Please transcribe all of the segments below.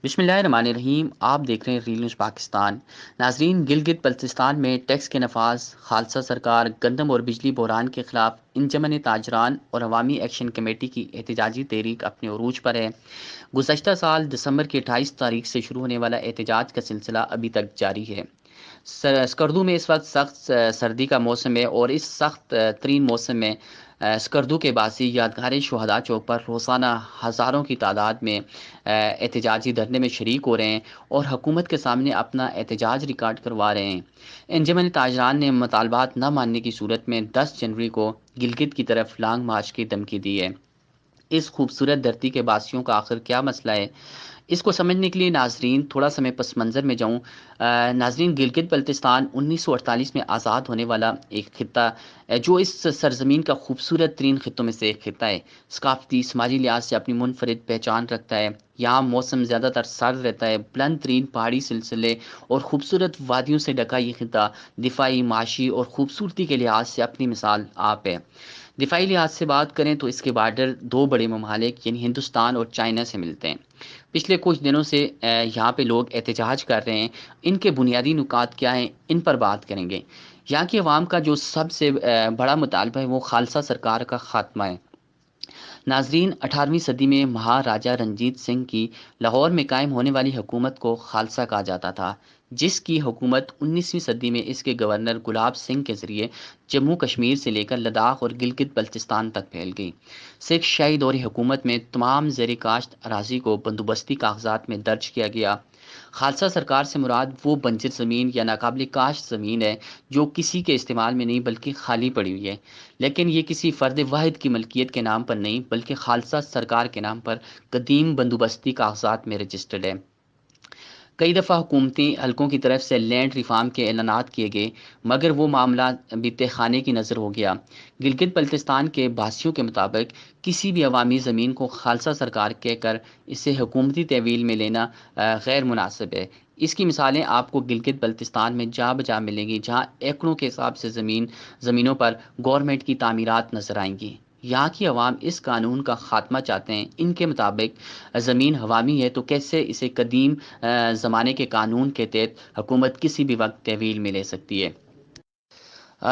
بسم اللہ الرحمن الرحیم، آپ دیکھ رہے ہیں ریل نیوز پاکستان۔ ناظرین، گلگت بلتستان میں ٹیکس کے نفاذ، خالصہ سرکار، گندم اور بجلی بحران کے خلاف انجمن تاجران اور عوامی ایکشن کمیٹی کی احتجاجی تحریک اپنے عروج پر ہے۔ گزشتہ سال دسمبر کی 28 تاریخ سے شروع ہونے والا احتجاج کا سلسلہ ابھی تک جاری ہے۔ سکردو میں اس وقت سخت سردی کا موسم ہے اور اس سخت ترین موسم میں سکردو کے باسی یادگار شہداء چوک پر روزانہ ہزاروں کی تعداد میں احتجاجی دھرنے میں شریک ہو رہے ہیں اور حکومت کے سامنے اپنا احتجاج ریکارڈ کروا رہے ہیں۔ انجمن تاجران نے مطالبات نہ ماننے کی صورت میں 10 جنوری کو گلگت کی طرف لانگ مارچ کی دھمکی دی ہے۔ اس خوبصورت دھرتی کے باسیوں کا آخر کیا مسئلہ ہے، اس کو سمجھنے کے لیے ناظرین تھوڑا سا میں پس منظر میں جاؤں۔ ناظرین، گلگت بلتستان 1948 میں آزاد ہونے والا ایک خطہ جو اس سرزمین کا خوبصورت ترین خطوں میں سے ایک خطہ ہے، ثقافتی سماجی لحاظ سے اپنی منفرد پہچان رکھتا ہے۔ یہاں موسم زیادہ تر سرد رہتا ہے، بلند ترین پہاڑی سلسلے اور خوبصورت وادیوں سے ڈھکا یہ خطہ دفاعی، معاشی اور خوبصورتی کے لحاظ سے اپنی مثال آپ ہے۔ دفاعی لحاظ سے بات کریں تو اس کے بارڈر دو بڑے ممالک یعنی ہندوستان اور چائنا سے ملتے ہیں۔ پچھلے کچھ دنوں سے یہاں پہ لوگ احتجاج کر رہے ہیں۔ ان کے بنیادی نکات کیا ہیں، ان پر بات کریں گے۔ یہاں کی عوام کا جو سب سے بڑا مطالبہ ہے وہ خالصہ سرکار کا خاتمہ ہے۔ ناظرین، 18ویں صدی میں مہاراجہ رنجیت سنگھ کی لاہور میں قائم ہونے والی حکومت کو خالصہ کہا جاتا تھا، جس کی حکومت 19ویں صدی میں اس کے گورنر گلاب سنگھ کے ذریعے جموں کشمیر سے لے کر لداخ اور گلگت بلتستان تک پھیل گئی۔ سکھ شاہی دور حکومت میں تمام زیر کاشت اراضی کو بندوبستی کاغذات میں درج کیا گیا۔ خالصہ سرکار سے مراد وہ بنجر زمین یا ناقابل کاشت زمین ہے جو کسی کے استعمال میں نہیں بلکہ خالی پڑی ہوئی ہے، لیکن یہ کسی فرد واحد کی ملکیت کے نام پر نہیں بلکہ خالصہ سرکار کے نام پر قدیم بندوبستی کاغذات میں رجسٹرڈ ہے۔ کئی دفعہ حکومتی حلقوں کی طرف سے لینڈ ریفارم کے اعلانات کیے گئے، مگر وہ معاملہ ابھی تہ خانے کی نظر ہو گیا۔ گلگت بلتستان کے باسیوں کے مطابق کسی بھی عوامی زمین کو خالصہ سرکار کہہ کر اسے حکومتی تحویل میں لینا غیر مناسب ہے۔ اس کی مثالیں آپ کو گلگت بلتستان میں جا بجا ملیں گی، جہاں ایکڑوں کے حساب سے زمینوں پر گورنمنٹ کی تعمیرات نظر آئیں گی۔ یہاں کی عوام اس قانون کا خاتمہ چاہتے ہیں۔ ان کے مطابق زمین عوامی ہے تو کیسے اسے قدیم زمانے کے قانون کے تحت حکومت کسی بھی وقت تحویل میں لے سکتی ہے۔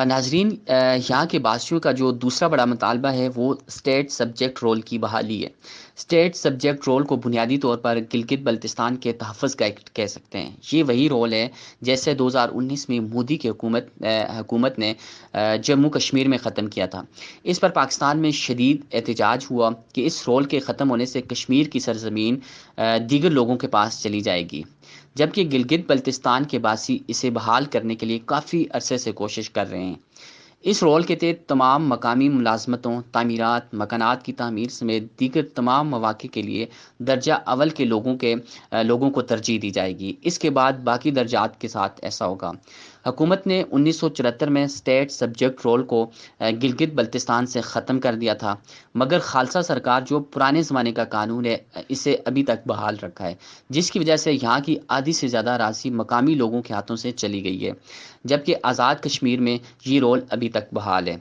ناظرین، یہاں کے باسیوں کا جو دوسرا بڑا مطالبہ ہے وہ اسٹیٹ سبجیکٹ رول کی بحالی ہے۔ اسٹیٹ سبجیکٹ رول کو بنیادی طور پر گلگت بلتستان کے تحفظ کا ایکٹ کہہ سکتے ہیں۔ یہ وہی رول ہے جیسے 2019 میں مودی کی حکومت نے جموں کشمیر میں ختم کیا تھا۔ اس پر پاکستان میں شدید احتجاج ہوا کہ اس رول کے ختم ہونے سے کشمیر کی سرزمین دیگر لوگوں کے پاس چلی جائے گی، جبکہ گلگت بلتستان کے باسی اسے بحال کرنے کے لیے کافی عرصے سے کوشش کر رہے ہیں۔ اس رول کے تحت تمام مقامی ملازمتوں، تعمیرات، مکانات کی تعمیر سمیت دیگر تمام مواقع کے لیے درجہ اول کے لوگوں کو ترجیح دی جائے گی۔ اس کے بعد باقی درجات کے ساتھ ایسا ہوگا۔ حکومت نے 1974 میں اسٹیٹ سبجیکٹ رول کو گلگت بلتستان سے ختم کر دیا تھا، مگر خالصہ سرکار جو پرانے زمانے کا قانون ہے اسے ابھی تک بحال رکھا ہے، جس کی وجہ سے یہاں کی آدھی سے زیادہ اراضی مقامی لوگوں کے ہاتھوں سے چلی گئی ہے، جبکہ آزاد کشمیر میں یہ رول ابھی تک بحال ہے۔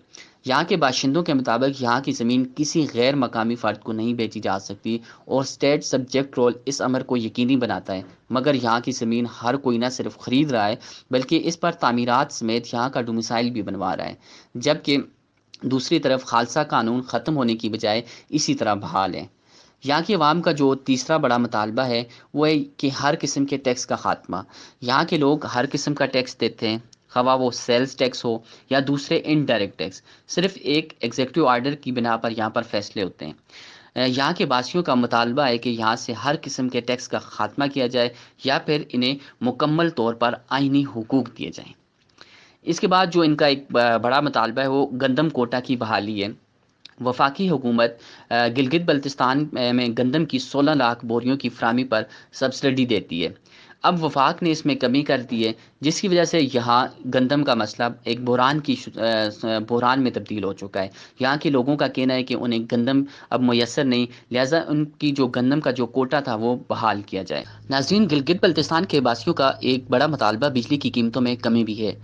یہاں کے باشندوں کے مطابق یہاں کی زمین کسی غیر مقامی فرد کو نہیں بیچی جا سکتی اور اسٹیٹ سبجیکٹ رول اس امر کو یقینی بناتا ہے، مگر یہاں کی زمین ہر کوئی نہ صرف خرید رہا ہے بلکہ اس پر تعمیرات سمیت یہاں کا ڈومیسائل بھی بنوا رہا ہے، جبکہ دوسری طرف خالصہ قانون ختم ہونے کی بجائے اسی طرح بحال ہے۔ یہاں کی عوام کا جو تیسرا بڑا مطالبہ ہے وہ ہے کہ ہر قسم کے ٹیکس کا خاتمہ۔ یہاں کے لوگ ہر قسم کا ٹیکس دیتے ہیں، خواہ وہ سیلز ٹیکس ہو یا دوسرے انڈائریکٹ ٹیکس، صرف ایک ایگزیکٹو آرڈر کی بنا پر یہاں پر فیصلے ہوتے ہیں۔ یہاں کے باسیوں کا مطالبہ ہے کہ یہاں سے ہر قسم کے ٹیکس کا خاتمہ کیا جائے یا پھر انہیں مکمل طور پر آئینی حقوق دیے جائیں۔ اس کے بعد جو ان کا ایک بڑا مطالبہ ہے وہ گندم کوٹا کی بحالی ہے۔ وفاقی حکومت گلگت بلتستان میں گندم کی 16 لاکھ بوریوں کی فراہمی پر سبسڈی دیتی ہے۔ اب وفاق نے اس میں کمی کر دی ہے، جس کی وجہ سے یہاں گندم کا مسئلہ ایک بحران میں تبدیل ہو چکا ہے۔ یہاں کے لوگوں کا کہنا ہے کہ انہیں گندم اب میسر نہیں، لہٰذا ان کی جو گندم کا جو کوٹا تھا وہ بحال کیا جائے۔ ناظرین، گلگت بلتستان کے باسیوں کا ایک بڑا مطالبہ بجلی کی قیمتوں میں کمی بھی ہے۔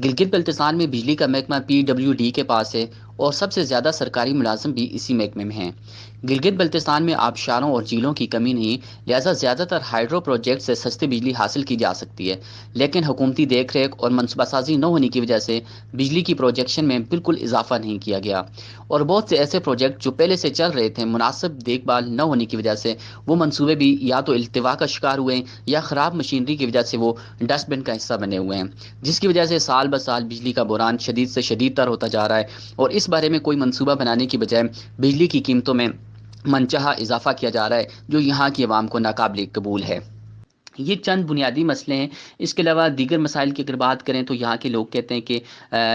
گلگت بلتستان میں بجلی کا محکمہ PWD کے پاس ہے اور سب سے زیادہ سرکاری ملازم بھی اسی محکمے میں ہیں۔ گلگت بلتستان میں آبشاروں اور جھیلوں کی کمی نہیں، لہذا زیادہ تر ہائیڈرو پروجیکٹ سے سستی بجلی حاصل کی جا سکتی ہے، لیکن حکومتی دیکھ ریکھ اور منصوبہ سازی نہ ہونے کی وجہ سے بجلی کی پروجیکشن میں بالکل اضافہ نہیں کیا گیا، اور بہت سے ایسے پروجیکٹ جو پہلے سے چل رہے تھے مناسب دیکھ بھال نہ ہونے کی وجہ سے وہ منصوبے بھی یا تو التوا کا شکار ہوئے ہیں یا خراب مشینری کی وجہ سے وہ ڈسٹ بن کا حصہ بنے ہوئے ہیں، جس کی وجہ سے سال بہ سال بجلی کا بحران شدید سے شدید تر ہوتا جا رہا ہے، اور اس بارے میں کوئی منصوبہ بنانے کی بجائے بجلی کی قیمتوں میں منچہا اضافہ کیا جا رہا ہے، جو یہاں کی عوام کو ناقابل قبول ہے۔ یہ چند بنیادی مسئلے ہیں، اس کے علاوہ دیگر مسائل کی اگر بات کریں تو یہاں کے لوگ کہتے ہیں کہ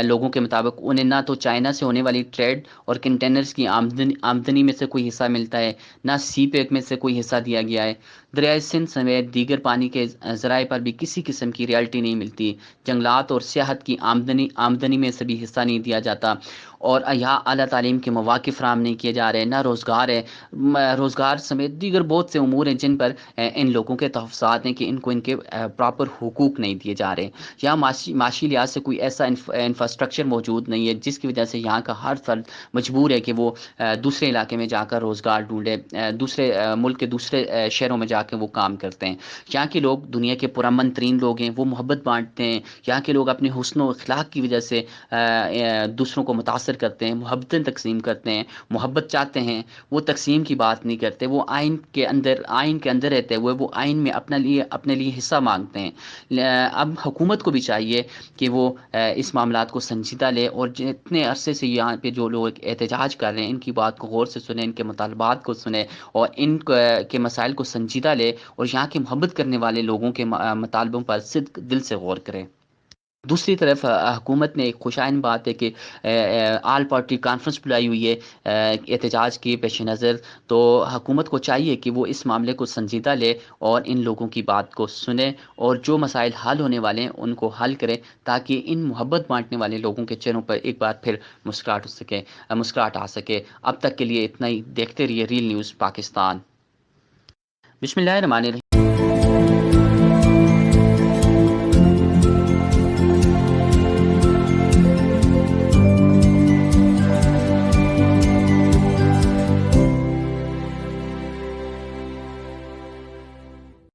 لوگوں کے مطابق انہیں نہ تو چائنا سے ہونے والی ٹریڈ اور کنٹینرز کی آمدنی میں سے کوئی حصہ ملتا ہے، نہ سی پیک میں سے کوئی حصہ دیا گیا ہے، دریائے سندھ سمیت دیگر پانی کے ذرائع پر بھی کسی قسم کی ریالٹی نہیں ملتی، جنگلات اور سیاحت کی آمدنی میں سے بھی حصہ نہیں دیا جاتا، اور یہاں اعلیٰ تعلیم کے مواقع فراہم نہیں کیے جا رہے، نہ روزگار ہے، روزگار سمیت دیگر بہت سے امور ہیں جن پر ان لوگوں کے تحفظات ہیں کہ ان کو ان کے پراپر حقوق نہیں دیے جا رہے، یا معاشی لحاظ سے کوئی ایسا انفراسٹرکچر موجود نہیں ہے جس کی وجہ سے یہاں کا ہر فرد مجبور ہے کہ وہ دوسرے علاقے میں جا کر روزگار ڈھونڈے، دوسرے ملک کے دوسرے شہروں میں جا کے وہ کام کرتے ہیں۔ یہاں کے لوگ دنیا کے پرامن ترین لوگ ہیں، وہ محبت بانٹتے ہیں، یہاں کے لوگ اپنے حسن و اخلاق کی وجہ سے دوسروں کو متاثر کرتے ہیں، محبتیں تقسیم کرتے ہیں، محبت چاہتے ہیں، وہ تقسیم کی بات نہیں کرتے، وہ آئین کے اندر رہتے ہوئے وہ آئین میں اپنے لیے حصہ مانگتے ہیں۔ اب حکومت کو بھی چاہیے کہ وہ اس معاملات کو سنجیدہ لے، اور جتنے عرصے سے یہاں پہ جو لوگ احتجاج کر رہے ہیں ان کی بات کو غور سے سنیں، ان کے مطالبات کو سنیں، اور ان کے مسائل کو سنجیدہ لے، اور یہاں کے محبت کرنے والے لوگوں کے مطالبوں پر صدق دل سے غور کریں۔ دوسری طرف حکومت نے ایک خوشائن بات ہے کہ آل پارٹی کانفرنس بلائی ہوئی ہے احتجاج کے پیش نظر، تو حکومت کو چاہیے کہ وہ اس معاملے کو سنجیدہ لے اور ان لوگوں کی بات کو سنے، اور جو مسائل حل ہونے والے ہیں ان کو حل کرے، تاکہ ان محبت بانٹنے والے لوگوں کے چہروں پر ایک بار پھر مسکراہٹ آ سکے۔ اب تک کے لیے اتنا ہی، دیکھتے رہیے ریل نیوز پاکستان۔ بسم اللہ الرحمن الرحیم۔